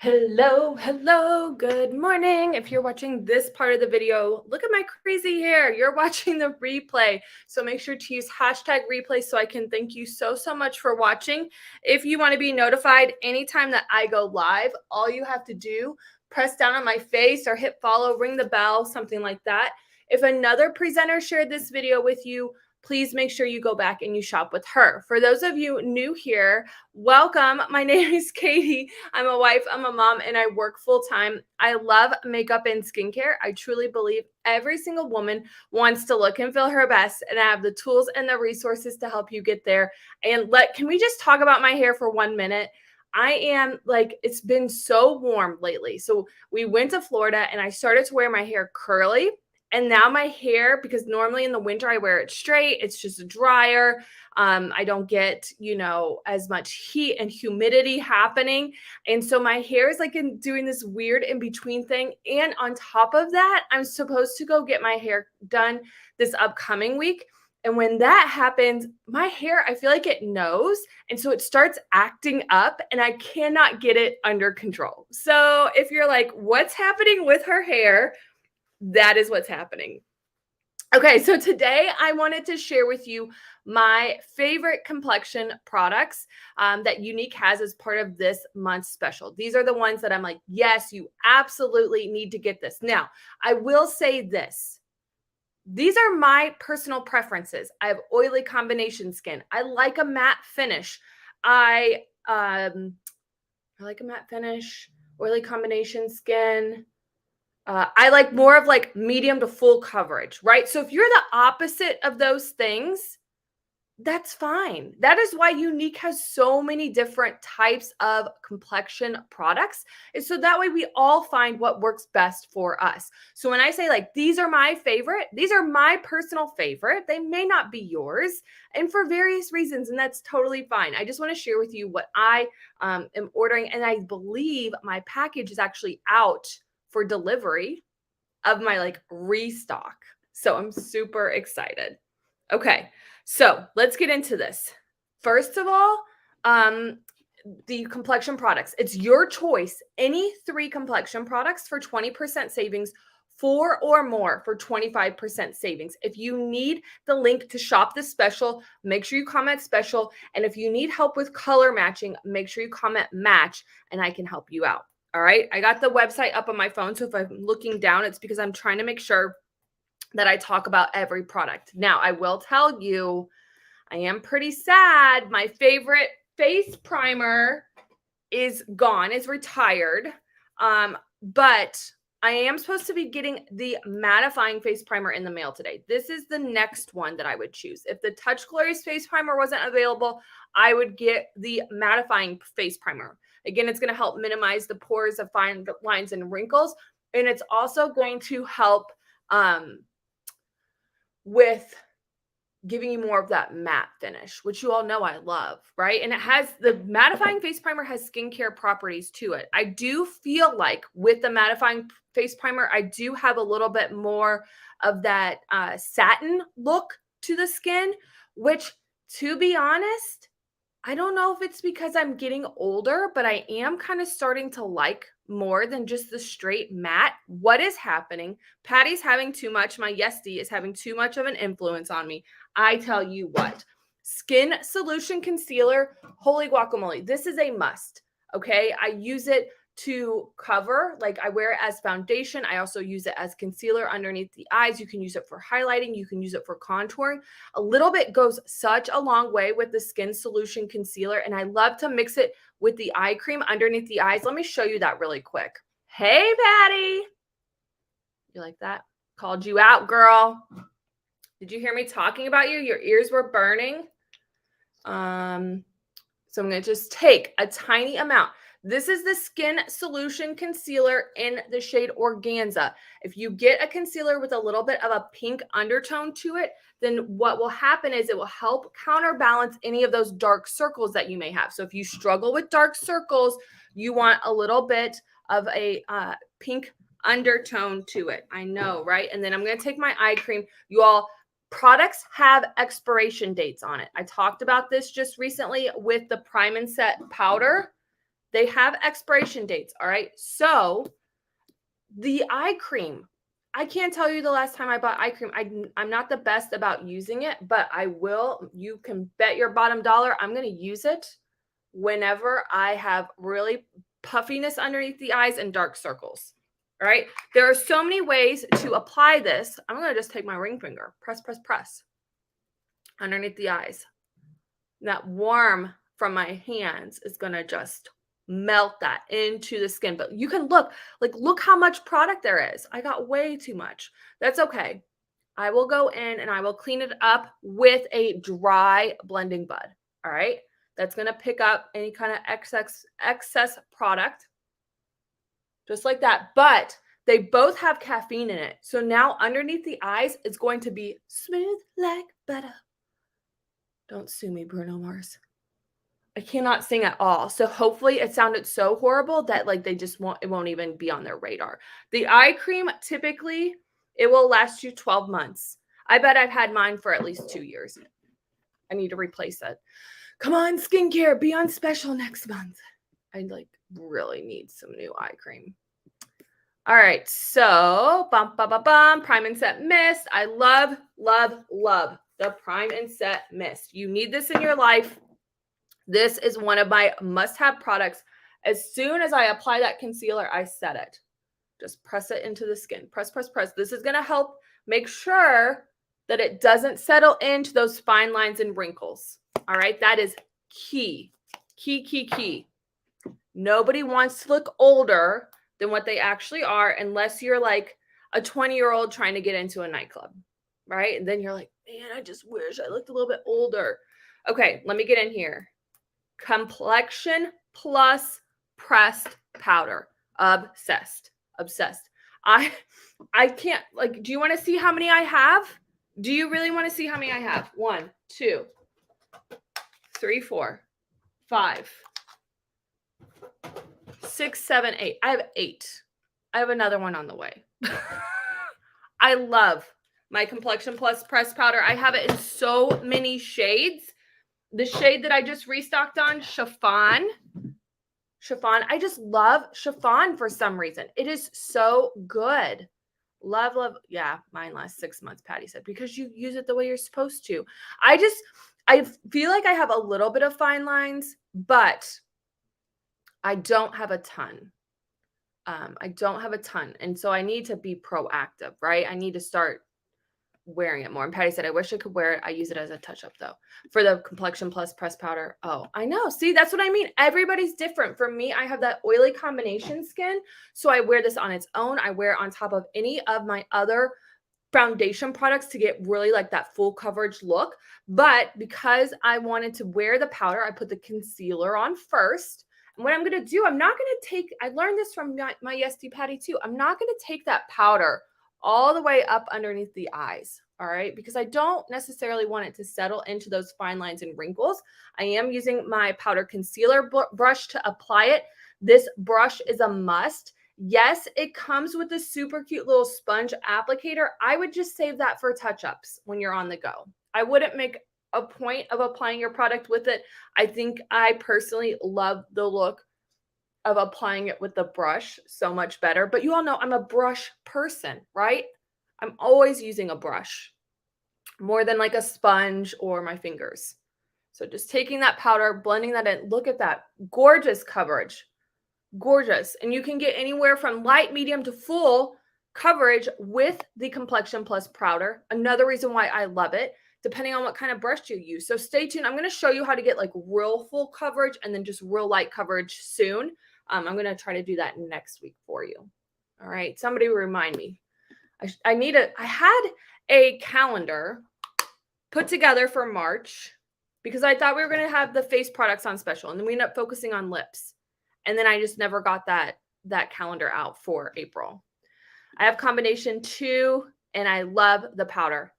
Hello, good morning. If you're watching this part of the video, look at my crazy hair. You're watching the replay. So make sure to use hashtag replay so I can thank you so much for watching. If you want to be notified anytime that I go live, all you have to do, press down on my face or hit follow, ring the bell, something like that. If another presenter shared this video with you, please make sure you go back and you shop with her. For those of you new here, welcome. My name is Katie. I'm a wife, I'm a mom, and I work full time. I love makeup and skincare. I truly believe every single woman wants to look and feel her best, and I have the tools and the resources to help you get there. And can we just talk about my hair for 1 minute? I am it's been so warm lately. So we went to Florida and I started to wear my hair curly. And now my hair, because normally in the winter I wear it straight, it's just drier. I don't get, as much heat and humidity happening. And so my hair is doing this weird in between thing. And on top of that, I'm supposed to go get my hair done this upcoming week. And when that happens, my hair, I feel like it knows. And so it starts acting up and I cannot get it under control. So if you're like, what's happening with her hair? That is what's happening. Okay, so today I wanted to share with you my favorite complexion products that Younique has as part of this month's special. These are the ones that I'm like, yes, you absolutely need to get this. Now, I will say this. These are my personal preferences. I have oily combination skin. I like a matte finish. I like a matte finish, oily combination skin. I like more of medium to full coverage, right? So if you're the opposite of those things, that's fine. That is why Younique has so many different types of complexion products, is so that way we all find what works best for us. So when I say these are my favorite, these are my personal favorite. They may not be yours, and for various reasons, and that's totally fine. I just want to share with you what I am ordering, and I believe my package is actually out for delivery of my restock. So I'm super excited. Okay, so let's get into this. First of all, the complexion products. It's your choice. Any 3 complexion products for 20% savings, 4 or more for 25% savings. If you need the link to shop this special, make sure you comment special. And if you need help with color matching, make sure you comment match and I can help you out. All right. I got the website up on my phone. So if I'm looking down, it's because I'm trying to make sure that I talk about every product. Now, I will tell you, I am pretty sad. My favorite face primer is gone, is retired. But I am supposed to be getting the Mattifying face primer in the mail today. This is the next one that I would choose. If the Touch Glorious face primer wasn't available, I would get the Mattifying face primer. Again, it's going to help minimize the pores of fine lines and wrinkles. And it's also going to help with giving you more of that matte finish, which you all know I love, right? And it has the Mattifying face primer has skincare properties to it. I do feel like with the Mattifying face primer, I do have a little bit more of that satin look to the skin, which, to be honest, I don't know if it's because I'm getting older, but I am kind of starting to like more than just the straight matte. What is happening? Patty's having too much. My Yesty is having too much of an influence on me. I tell you what, Skin Solution Concealer, holy guacamole. This is a must, okay? I use it to cover, I wear it as foundation. I also use it as concealer underneath the eyes. You can use it for highlighting. You can use it for contouring. A little bit goes such a long way with the Skin Solution Concealer, and I love to mix it with the eye cream underneath the eyes. Let me show you that really quick. Hey, Patty. You like that? Called you out, girl. Did you hear me talking about you? Your ears were burning. So I'm going to just take a tiny amount. This is the Skin Solution Concealer in the shade Organza. If you get a concealer with a little bit of a pink undertone to it, then what will happen is it will help counterbalance any of those dark circles that you may have. So if you struggle with dark circles, you want a little bit of a pink undertone to it. I know, right? And then I'm going to take my eye cream. You all, products have expiration dates on it. I talked about this just recently with the Prime and Set powder. They have expiration dates, all right? So the eye cream, I can't tell you the last time I bought eye cream. I'm not the best about using it, but I will. You can bet your bottom dollar I'm going to use it whenever I have really puffiness underneath the eyes and dark circles. All right. There are so many ways to apply this. I'm going to just take my ring finger, press, press, press underneath the eyes. That warm from my hands is going to just melt that into the skin. But you can look how much product there is. I got way too much. That's okay. I will go in and I will clean it up with a dry blending bud. All right. That's going to pick up any kind of excess product just like that. But they both have caffeine in it. So now underneath the eyes, it's going to be smooth like butter. Don't sue me, Bruno Mars. I cannot sing at all. So hopefully it sounded so horrible that like they just it won't even be on their radar. The eye cream, typically, it will last you 12 months. I bet I've had mine for at least 2 years. I need to replace it. Come on, skincare, be on special next month. I like really need some new eye cream. All right, so Prime and Set Mist. I love, love, love the Prime and Set Mist. You need this in your life. This is one of my must-have products. As soon as I apply that concealer, I set it. Just press it into the skin. Press, press, press. This is going to help make sure that it doesn't settle into those fine lines and wrinkles. All right, that is key. Key, key, key. Nobody wants to look older than what they actually are unless you're like a 20-year-old trying to get into a nightclub, right? And then you're like, man, I just wish I looked a little bit older. Okay, let me get in here. Complexion Plus Pressed Powder. Obsessed. Obsessed. I can't, like, do you want to see how many I have? Do you really want to see how many I have? 1, 2, 3, 4, 5, 6, 7, 8. I have 8. I have another one on the way. I love my Complexion Plus Pressed Powder. I have it in so many shades. The shade that I just restocked on, Chiffon. I just love Chiffon for some reason. It is so good. Love, love. Yeah, mine lasts 6 months, Patty said, because you use it the way you're supposed to. I feel like I have a little bit of fine lines, but I don't have a ton. And so I need to be proactive, right? I need to start wearing it more. And Patty said, I wish I could wear it. I use it as a touch-up though. For the Complexion Plus Pressed Powder. Oh, I know. See, that's what I mean. Everybody's different. For me, I have that oily combination skin. So I wear this on its own. I wear it on top of any of my other foundation products to get really like that full coverage look. But because I wanted to wear the powder, I put the concealer on first. And what I'm going to do, I'm not going to take, I learned this from my Yesty Patty too. I'm not going to take that powder all the way up underneath the eyes, all right? Because I don't necessarily want it to settle into those fine lines and wrinkles. I am using my powder concealer brush to apply it. This brush is a must. Yes, it comes with a super cute little sponge applicator. I would just save that for touch-ups when you're on the go. I wouldn't make a point of applying your product with it. I think I personally love the look of applying it with the brush so much better. But you all know I'm a brush person, right? I'm always using a brush more than like a sponge or my fingers. So just taking that powder, blending that in. Look at that. Gorgeous coverage. Gorgeous. And you can get anywhere from light, medium to full coverage with the Complexion Plus powder. Another reason why I love it, depending on what kind of brush you use. So stay tuned. I'm going to show you how to get like real full coverage and then just real light coverage soon. I'm going to try to do that next week for you. All right. Somebody remind me. I had a calendar put together for March because I thought we were going to have the face products on special. And then we ended up focusing on lips. And then I just never got that calendar out for April. I have combination 2 and I love the powder.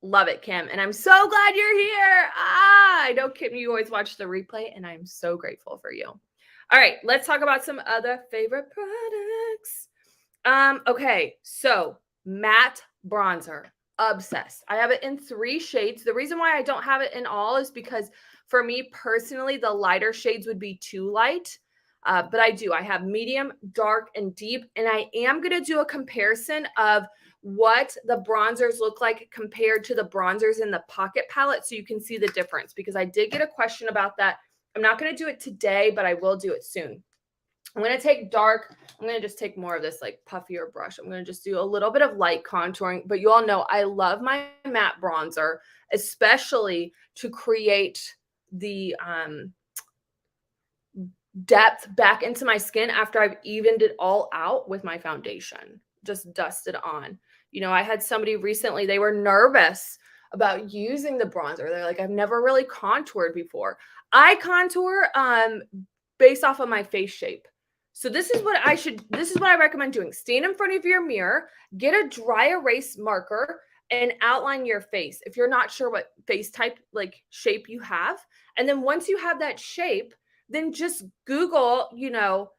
Love it, Kim. And I'm so glad you're here. I know, Kim, you always watch the replay and I'm so grateful for you. All right, let's talk about some other favorite products. Okay, so matte bronzer, obsessed. I have it in 3 shades. The reason why I don't have it in all is because for me personally, the lighter shades would be too light. But I have medium, dark, and deep. And I am going to do a comparison of what the bronzers look like compared to the bronzers in the Pocket palette so you can see the difference, because I did get a question about that. I'm not going to do it today, but I will do it soon. I'm going to take dark. I'm going to just take more of this like puffier brush. I'm going to just do a little bit of light contouring, but you all know I love my matte bronzer, especially to create the depth back into my skin after I've evened it all out with my foundation. Just dust it on. You know, I had somebody recently, they were nervous about using the bronzer. They're like, I've never really contoured before. I contour based off of my face shape. So this is what I recommend doing. Stand in front of your mirror, get a dry erase marker, and outline your face if you're not sure what face type, like shape you have. And then once you have that shape, then just Google, you know,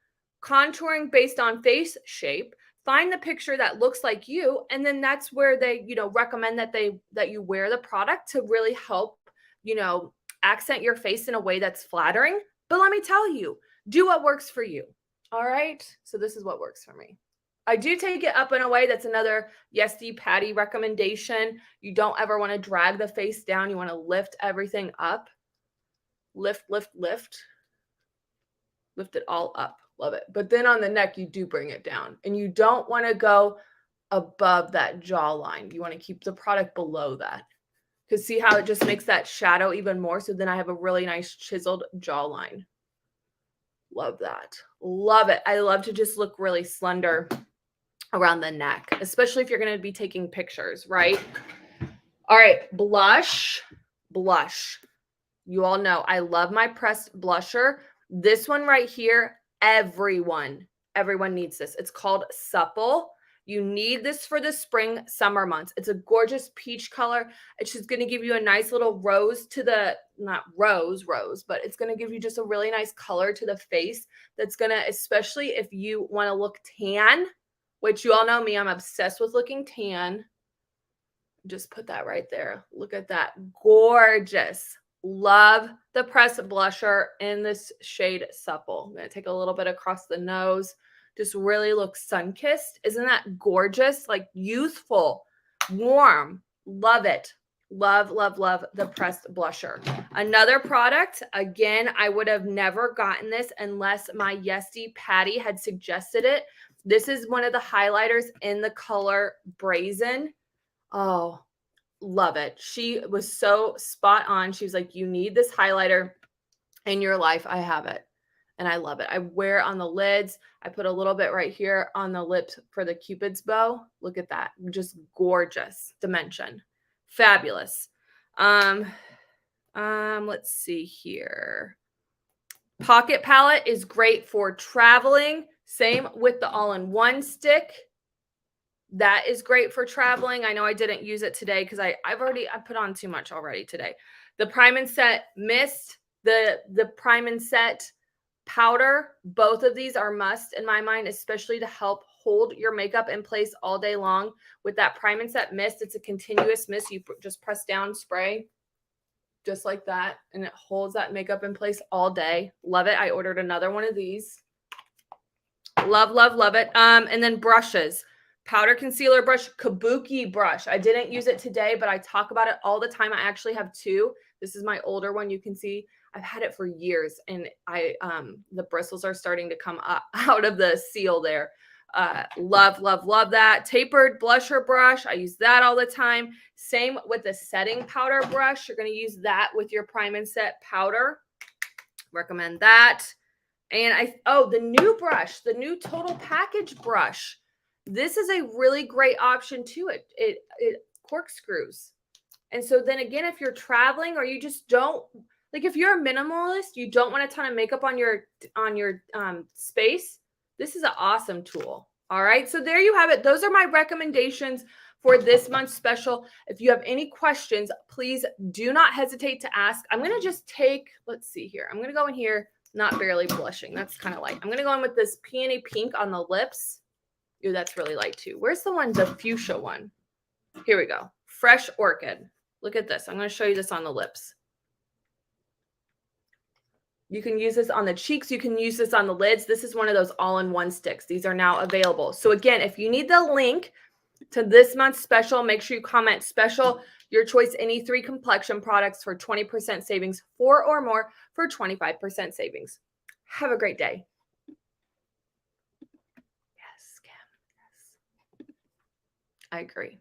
contouring based on face shape. Find the picture that looks like you, and then that's where they, you know, recommend that you wear the product to really help, you know, accent your face in a way that's flattering. But let me tell you, do what works for you. All right. So this is what works for me. I do take it up in a way. That's another Yesty Patty recommendation. You don't ever want to drag the face down. You want to lift everything up. Lift, lift, lift. Lift it all up. Love it. But then on the neck, you do bring it down. And you don't want to go above that jawline. You want to keep the product below that. Because see how it just makes that shadow even more. So then I have a really nice chiseled jawline. Love that. Love it. I love to just look really slender around the neck, especially if you're going to be taking pictures, right? All right. Blush. Blush. You all know I love my pressed blusher. This one right here, everyone needs this. It's called Supple. You need this for the spring, summer months. It's a gorgeous peach color. It's just going to give you a nice little rose to the, not rose, but it's going to give you just a really nice color to the face. That's going to, especially if you want to look tan, which you all know me, I'm obsessed with looking tan. Just put that right there. Look at that. Gorgeous. Love the pressed blusher in this shade Supple. I'm going to take a little bit across the nose. Just really looks sun-kissed. Isn't that gorgeous? Like youthful, warm. Love it. Love, love, love the pressed blusher. Another product, again, I would have never gotten this unless my Yesty Patty had suggested it. This is one of the highlighters in the color Brazen. Oh, love it. She was so spot on. She was like, you need this highlighter in your life. I have it. And I love it. I wear it on the lids. I put a little bit right here on the lips for the Cupid's bow. Look at that. Just gorgeous dimension. Fabulous. Let's see here. Pocket palette is great for traveling. Same with the all-in-one stick. That is great for traveling. I know I didn't use it today because I put on too much already today. The Prime and Set Mist, the Prime and Set powder, both of these are must in my mind, especially to help hold your makeup in place all day long. With that Prime and Set Mist, it's a continuous mist. You just press down, spray, just like that, and it holds that makeup in place all day. Love it. I ordered another one of these. Love, love, love it. And then brushes. Powder concealer brush, Kabuki brush. I didn't use it today, but I talk about it all the time. I actually have two. This is my older one. You can see I've had it for years, and the bristles are starting to come up out of the seal there. Love, love, love that. Tapered blusher brush. I use that all the time. Same with the setting powder brush. You're going to use that with your Prime and Set powder. Recommend that. And the new brush, the new Total Package brush. This is a really great option too. It corkscrews. And so then again, if you're traveling or you just don't, like if you're a minimalist, you don't want a ton of makeup on your space, this is an awesome tool. All right. So there you have it. Those are my recommendations for this month's special. If you have any questions, please do not hesitate to ask. I'm going to just take, let's see here. I'm going to go in here, not barely blushing. That's kind of light. I'm going to go in with this peony pink on the lips. Ooh, that's really light too. Where's the fuchsia one? Here we go. Fresh Orchid. Look at this. I'm going to show you this on the lips. You can use this on the cheeks. You can use this on the lids. This is one of those all-in-one sticks. These are now available. So again, if you need the link to this month's special, make sure you comment special, your choice, any 3 complexion products for 20% savings, 4 or more for 25% savings. Have a great day. Yes, Kim. Yes. I agree.